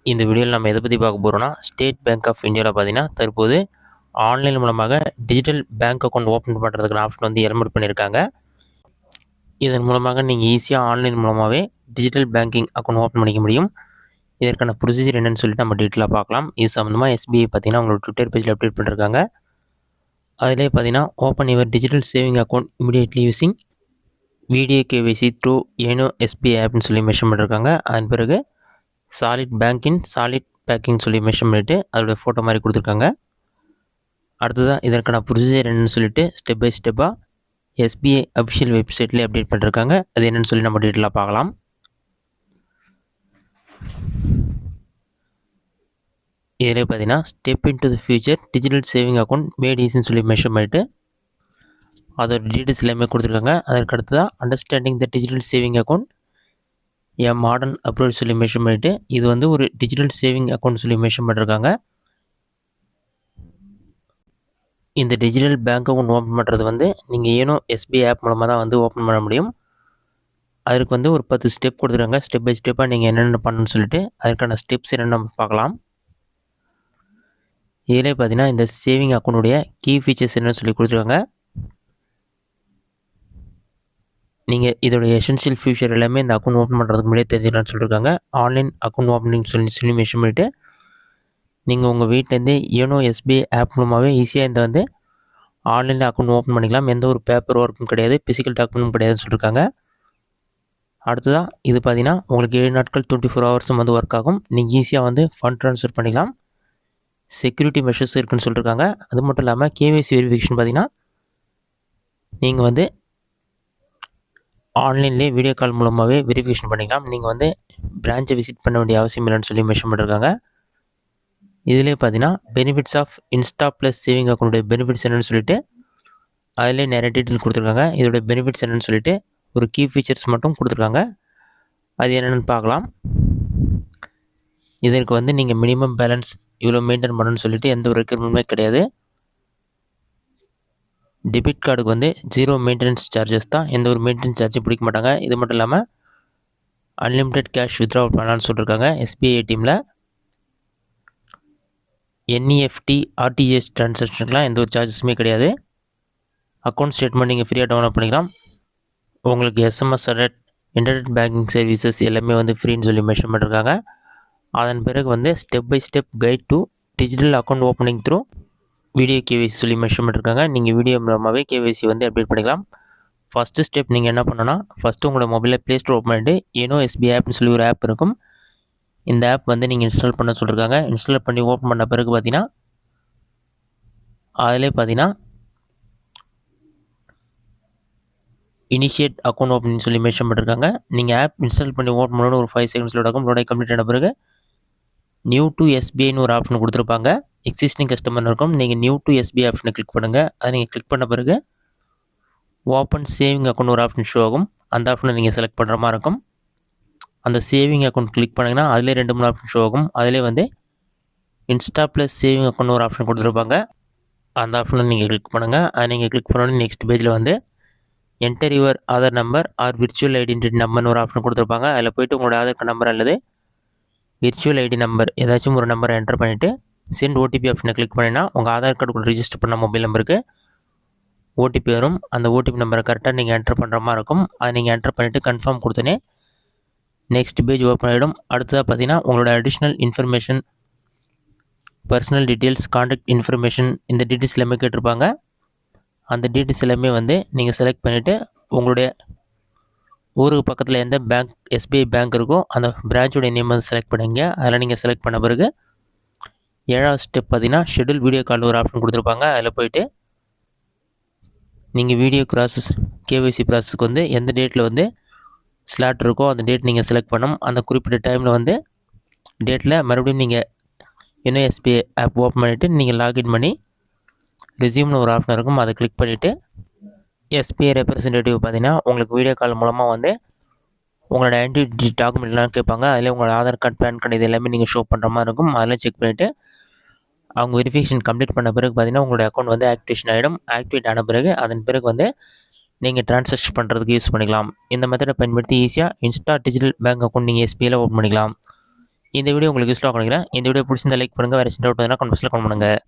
இந்த வீடியோவில் நம்ம எதை பற்றி பார்க்க போகிறோம்னா, ஸ்டேட் பேங்க் ஆஃப் இந்தியாவில் பார்த்தீங்கன்னா தற்போது ஆன்லைன் மூலமாக டிஜிட்டல் பேங்க் அக்கௌண்ட் ஓப்பன் பண்ணுறதுக்கான ஆப்ஷன் வந்து எலிமினேட் பண்ணியிருக்காங்க. இதன் மூலமாக நீங்கள் ஈஸியாக ஆன்லைன் மூலமாகவே டிஜிட்டல் பேங்கிங் அக்கௌண்ட் ஓப்பன் பண்ணிக்க முடியும். இதற்கான ப்ரொசீஜர் என்னென்னு சொல்லிட்டு நம்ம டீட்டெயிலாக பார்க்கலாம். இது சம்மந்தமாக எஸ்பிஐ பார்த்தீங்கன்னா உங்களோட ட்விட்டர் பேஜில் அப்டேட் பண்ணியிருக்காங்க. அதிலே பார்த்தீங்கன்னா open your digital saving account immediately using video KYC through ஏனோ எஸ்பிஐ ஆப்னு சொல்லி மென்ஷன் பண்ணியிருக்காங்க. அதன் பிறகு சாலிட் பேங்கின் சாலிட் பேக்கிங் சொல்லி மென்ஷன் பண்ணிவிட்டு அதோடய ஃபோட்டோ மாதிரி கொடுத்துருக்காங்க. அடுத்ததாக இதற்கான ப்ரொசீஜர் என்னென்னு சொல்லிட்டு ஸ்டெப் பை ஸ்டெப்பாக எஸ்பிஐ அஃபிஷியல் வெப்சைட்லேயே அப்டேட் பண்ணியிருக்காங்க. அது என்னென்னு சொல்லி நம்ம டீட்டெயிலாக பார்க்கலாம். இதில் பார்த்தீங்கன்னா step into the future digital saving account made ஈஸின்னு சொல்லி மென்ஷன் பண்ணிவிட்டு அதோட டீட்டெயில்ஸ் எல்லாமே கொடுத்துருக்காங்க. அதற்கு அடுத்ததாக understanding the digital saving account modern approach சொல்லி மென்ஷன் பண்ணிவிட்டு இது வந்து ஒரு டிஜிட்டல் சேவிங் அக்கௌண்ட் சொல்லி மென்ஷன் பண்ணியிருக்காங்க. இந்த டிஜிட்டல் பேங்க் அக்கௌண்ட் ஓப்பன் பண்ணுறது வந்து நீங்கள் ஏனோ எஸ்பிஐ ஆப் மூலமாக தான் வந்து ஓப்பன் பண்ண முடியும். அதற்கு வந்து ஒரு 10 ஸ்டெப் கொடுத்துருக்காங்க. ஸ்டெப் பை ஸ்டெப்பாக நீங்கள் என்னென்ன பண்ணணும்னு சொல்லிட்டு அதற்கான ஸ்டெப்ஸ் என்னென்னு நம்ம பார்க்கலாம். இதிலே பார்த்தீங்கன்னா இந்த சேவிங் அக்கௌண்ட்டுடைய கீ ஃபீச்சர்ஸ் என்னென்னு சொல்லி கொடுத்துருக்காங்க. நீங்கள் இதோடைய எசென்ஷியல் ஃபியூச்சர் எல்லாமே இந்த அக்கௌண்ட் ஓப்பன் பண்ணுறதுக்கு முன்னாடியே தெரிஞ்சுக்கலாம்னு சொல்லியிருக்காங்க. ஆன்லைன் அக்கௌண்ட் ஓப்பனிங் சொல்லி மென்ஷன் பண்ணிவிட்டு நீங்கள் உங்கள் வீட்டிலேருந்தே யோனோ எஸ்பிஐ ஆப் மூலமாகவே ஈஸியாக இந்த வந்து ஆன்லைனில் அக்கௌண்ட் ஓப்பன் பண்ணிக்கலாம். எந்த ஒரு பேப்பர் ஒர்க்கும் கிடையாது, ஃபிசிக்கல் டாக்குமெண்ட்டும் கிடையாதுன்னு சொல்லியிருக்காங்க. அடுத்ததாக இது பார்த்தீங்கன்னா உங்களுக்கு 7 நாட்கள் 24 ஹவர்ஸும் வந்து ஒர்க் ஆகும். நீங்கள் ஈஸியாக வந்து ஃபண்ட் ட்ரான்ஸ்ஃபர் பண்ணிக்கலாம். செக்யூரிட்டி மெஷர்ஸ் இருக்குதுன்னு சொல்லியிருக்காங்க. அது மட்டும் இல்லாமல் கேவைசி வெரிஃபிகேஷன் பார்த்தீங்கன்னா நீங்கள் வந்து ஆன்லைன்லேயே வீடியோ கால் மூலமாகவே வெரிஃபிகேஷன் பண்ணிக்கலாம். நீங்கள் வந்து பிரான்ச்சை விசிட் பண்ண வேண்டிய அவசியம் இல்லைன்னு சொல்லி மென்ஷன் பண்ணியிருக்காங்க. இதிலே பார்த்தீங்கன்னா benefits of Insta Plus saving அக்கௌண்ட்டுடைய பெனிஃபிட்ஸ் என்னென்னு சொல்லிட்டு அதிலே நிறைய டீட்டெயில் கொடுத்துருக்காங்க. இதோடைய பெனிஃபிட்ஸ் என்னென்னு சொல்லிட்டு ஒரு கீ ஃபீச்சர்ஸ் மட்டும் கொடுத்துருக்காங்க. அது என்னென்னு பார்க்கலாம். இதற்கு வந்து நீங்கள் மினிமம் பேலன்ஸ் இவ்வளோ மெயின்டைன் பண்ணணும்னு சொல்லிட்டு எந்த ஒரு ரெக்யர்மெண்ட்டுமே கிடையாது. டெபிட் கார்டுக்கு வந்து 0 மெயின்டெனன்ஸ் சார்ஜஸ் தான், எந்த ஒரு மெயின்டெனன்ஸ் சார்ஜும் பிடிக்க மாட்டாங்க. இது மட்டும் இல்லாமல் அன்லிமிட்டெட் கேஷ் வித்ட்ராவல் பண்ணலான்னு சொல்லியிருக்காங்க. எஸ்பிஐ ஏடிஎம்மில் என்இஎஃப்டி ஆர்டிஜிஎஸ் ட்ரான்சாக்ஷனுக்குலாம் எந்த ஒரு சார்ஜஸுமே கிடையாது. அக்கௌண்ட் ஸ்டேட்மெண்ட் நீங்கள் ஃப்ரீயாக டவுன்லோட் பண்ணிக்கலாம். உங்களுக்கு SMS alert internet banking services எல்லாமே வந்து ஃப்ரீன்னு சொல்லி மென்ஷன் பண்ணியிருக்காங்க. அதன் பிறகு வந்து step by step guide to digital account opening through video KYC சொல்லி மென்ஷன் பண்ணியிருக்காங்க. நீங்கள் வீடியோ மூலமாகவே கேவைசி வந்து அப்டேட் பண்ணிக்கலாம். ஃபஸ்ட்டு ஸ்டெப் நீங்கள் என்ன பண்ணணும்னா ஃபஸ்ட்டு உங்களோட மொபைலில் ப்ளே ஸ்டோர் ஓப்பன் பண்ணிட்டு ஏனோ எஸ்பிஐ ஆப்னு சொல்லி ஒரு ஆப் இருக்கும். இந்த ஆப் வந்து நீங்கள் இன்ஸ்டால் பண்ண சொல்லியிருக்காங்க. இன்ஸ்டால் பண்ணி ஓப்பன் பண்ண பிறகு பார்த்தீங்கன்னா அதிலே பார்த்தீங்கன்னா இனிஷியேட் அக்கௌண்ட் ஓப்பனிங் சொல்லி மென்ஷன் பண்ணியிருக்காங்க. நீங்கள் ஆப் இன்ஸ்டால் பண்ணி ஓப்பன் பண்ணணும் ஒரு 5 செகண்ட்ஸ் லோட் ஆகும். லோடாகி கம்ப்ளீட் ஆன பிறகு நியூ டு எஸ்பிஐன்னு ஒரு ஆப்ஷன் கொடுத்துருப்பாங்க. எக்ஸிஸ்டிங் கஸ்டமர் இருக்கும். நீங்கள் நியூ டு எஸ்பிஐ ஆப்ஷனை கிளிக் பண்ணுங்கள். அதை நீங்கள் கிளிக் பண்ண பிறகு ஓப்பன் சேவிங் அக்கௌண்ட் ஒரு ஆப்ஷன் ஷோ ஆகும். அந்த ஆப்ஷனை நீங்கள் செலக்ட் பண்ணுற மாதிரி இருக்கும். அந்த சேவிங் அக்கௌண்ட் கிளிக் பண்ணிங்கன்னா அதிலே 2-3 ஆப்ஷன் ஷோ ஆகும். அதிலே வந்து இன்ஸ்டா ப்ளஸ் சேவிங் அக்கௌண்ட் ஒரு ஆப்ஷன் கொடுத்துருப்பாங்க. அந்த ஆப்ஷனை நீங்கள் கிளிக் பண்ணுங்கள். அதை நீங்கள் கிளிக் பண்ணோன்னே நெக்ஸ்ட் பேஜில் வந்து enter your Aadhaar number or virtual identity நம்பர்னு ஒரு ஆப்ஷன் கொடுத்துருப்பாங்க. அதில் போய்ட்டு உங்களோட ஆதார் கார்டு நம்பர் அல்லது விர்ச்சுவல் ஐடி நம்பர் ஏதாச்சும் ஒரு நம்பரை என்டர் பண்ணிவிட்டு சென்ட் ஓடிபி ஆப்ஷனை கிளிக் பண்ணினா உங்கள் ஆதார் கார்டு கூட ரிஜிஸ்டர் பண்ண மொபைல் நம்பருக்கு ஓடிபி வரும். அந்த ஓடிபி நம்பரை கரெக்டாக நீங்கள் என்டர் பண்ணுற மாதிரி இருக்கும். அதை நீங்கள் என்டர் பண்ணிவிட்டு கன்ஃபார்ம் கொடுத்தோன்னே நெக்ஸ்ட் பேஜ் ஓப்பன் ஆகிடும். அடுத்ததாக பார்த்தீங்கன்னா உங்களோட additional information, personal details, contact information இந்த டீட்டெயில்ஸ் எல்லாமே கேட்டிருப்பாங்க. அந்த டீட்டெயில்ஸ் எல்லாமே வந்து நீங்கள் செலக்ட் பண்ணிவிட்டு உங்களுடைய ஊருக்கு பக்கத்தில் எந்த பேங்க் எஸ்பிஐ பேங்க் இருக்கோ அந்த பிரான்ச்சோடைய நேம் வந்து செலக்ட் பண்ணிங்க. அதில் நீங்கள் செலக்ட் பண்ண பிறகு 7வது ஸ்டெப் பார்த்தீங்கன்னா ஷெட்யூல் வீடியோ கால் ஒரு ஆப்ஷன் கொடுத்துருப்பாங்க. அதில் போய்ட்டு நீங்கள் வீடியோ கேவைசி ப்ராசஸ்க்கு வந்து எந்த டேட்டில் வந்து ஸ்லாட் இருக்கோ அந்த டேட் நீங்கள் செலக்ட் பண்ணணும். அந்த குறிப்பிட்ட டைமில் வந்து டேட்டில் மறுபடியும் நீங்கள் யோனோ எஸ்பிஐ ஆப் ஓப்பன் பண்ணிவிட்டு நீங்கள் லாகின் பண்ணி ரெஸ்யூம்னு ஒரு ஆப்ஷன் இருக்கும். அதை கிளிக் பண்ணிவிட்டு எஸ்பிஐ ரெப்ரசன்டேட்டிவ் பார்த்தீங்கன்னா உங்களுக்கு வீடியோ கால் மூலமாக வந்து உங்களோட ஐடென்டிட்டி டாக்குமெண்ட்லாம் கேட்பாங்க. அதில் உங்களோட ஆதார் கார்டு, பேன் கார்டு இது எல்லாமே நீங்கள் ஷோ பண்ணுற மாதிரி இருக்கும். அதெல்லாம் செக் பண்ணிவிட்டு அவங்க வெரிஃபிகேஷன் கம்ப்ளீட் பண்ண பிறகு பார்த்தீங்கன்னா உங்களோட அக்கௌண்ட் வந்து ஆக்டிவேஷன் ஆகிடும். ஆக்டிவேட் ஆன பிறகு அதன் பிறகு வந்து நீங்கள் ட்ரான்சாக்ஷன் பண்ணுறதுக்கு யூஸ் பண்ணிக்கலாம். இந்த மெத்தடை பயன்படுத்தி ஈஸியாக இன்ஸ்டா டிஜிட்டல் பேங்க் அக்கௌண்ட் நீங்கள் எஸ்பிஐயில் ஓப்பன் பண்ணிக்கலாம். இந்த வீடியோ உங்களுக்கு யூஸ்ஃபுல்லாக நினைக்கிறேன். இந்த வீடியோ பிடிச்சிருந்தா லைக் பண்ணுங்கள். வேறு சின்ன டவுட் வந்ததுன்னா கமெண்ட் பாக்ஸில் கமெண்ட் பண்ணுங்கள்.